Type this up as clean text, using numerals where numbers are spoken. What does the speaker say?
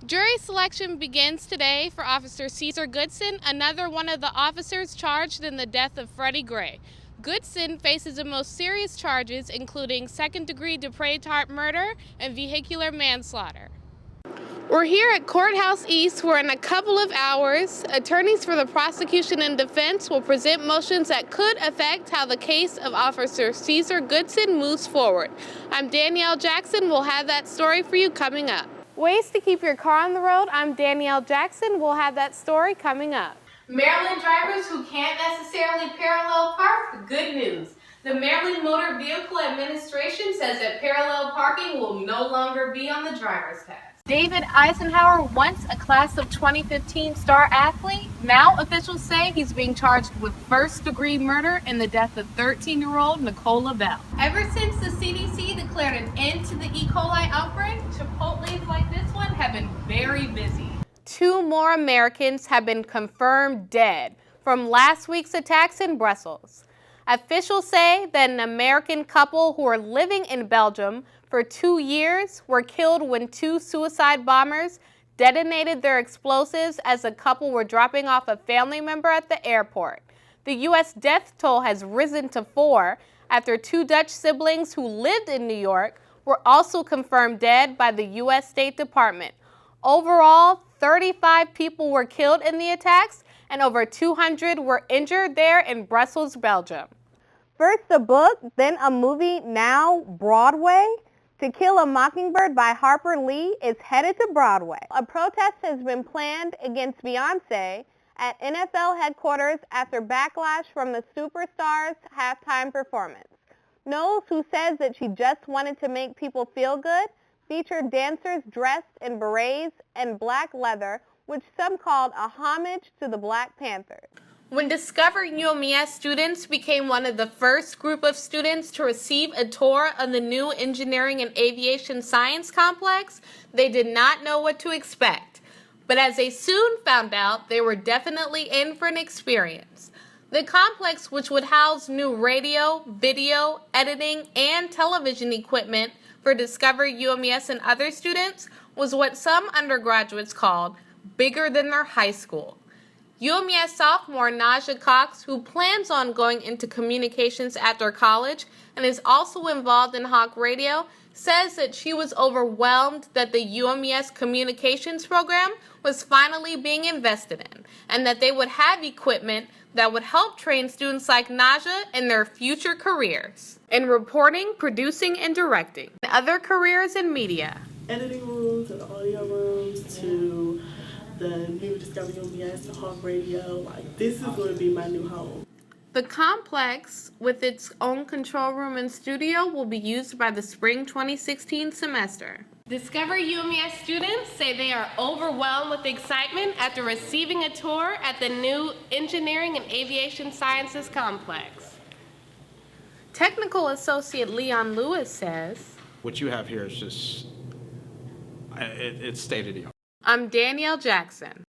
Jury selection begins today for Officer Cesar Goodson, another one of the officers charged in the death of Freddie Gray. Goodson faces the most serious charges, including second-degree depraved heart murder and vehicular manslaughter. We're here at Courthouse East, where in a couple of hours, attorneys for the prosecution and defense will present motions that could affect how the case of Officer Cesar Goodson moves forward. I'm Danielle Jackson. We'll have that story for you coming up. Ways to keep your car on the road. I'm Danielle Jackson. We'll have that story coming up. Maryland drivers who can't necessarily parallel park, good news. The Maryland Motor Vehicle Administration says that parallel parking will no longer be on the driver's test. David Eisenhower, once a class of 2015 star athlete, now officials say he's being charged with first-degree murder in the death of 13-year-old Nicola Bell. Ever since the CDC declared an end to the E. coli outbreak, Chipotles like this one have been very busy. 2 more Americans have been confirmed dead from last week's attacks in Brussels. Officials say that an American couple who were living in Belgium for 2 years were killed when 2 suicide bombers detonated their explosives as the couple were dropping off a family member at the airport. The U.S. death toll has risen to 4 after 2 Dutch siblings who lived in New York were also confirmed dead by the U.S. State Department. Overall, 35 people were killed in the attacks and over 200 were injured there in Brussels, Belgium. First a book, then a movie, now Broadway. To Kill a Mockingbird by Harper Lee is headed to Broadway. A protest has been planned against Beyoncé at NFL headquarters after backlash from the superstar's halftime performance. Knowles, who says that she just wanted to make people feel good, featured dancers dressed in berets and black leather, which some called a homage to the Black Panthers. When Discover UMES students became one of the first group of students to receive a tour of the new Engineering and Aviation Science Complex, they did not know what to expect. But as they soon found out, they were definitely in for an experience. The complex, which would house new radio, video, editing, and television equipment for Discover UMES and other students, was what some undergraduates called bigger than their high school. UMES sophomore Naja Cox, who plans on going into communications after college and is also involved in Hawk Radio, says that she was overwhelmed that the UMES communications program was finally being invested in and that they would have equipment that would help train students like Naja in their future careers in reporting, producing, and directing, and other careers in media. Editing rooms and audio rooms to the new Discovery UMES, the Hawk Radio. Like, this is going to be my new home. The complex, with its own control room and studio, will be used by the spring 2016 semester. Discover UMES students say they are overwhelmed with excitement after receiving a tour at the new Engineering and Aviation Sciences Complex. Technical Associate Leon Lewis says, what you have here is just, it's state of the art. I'm Danielle Jackson.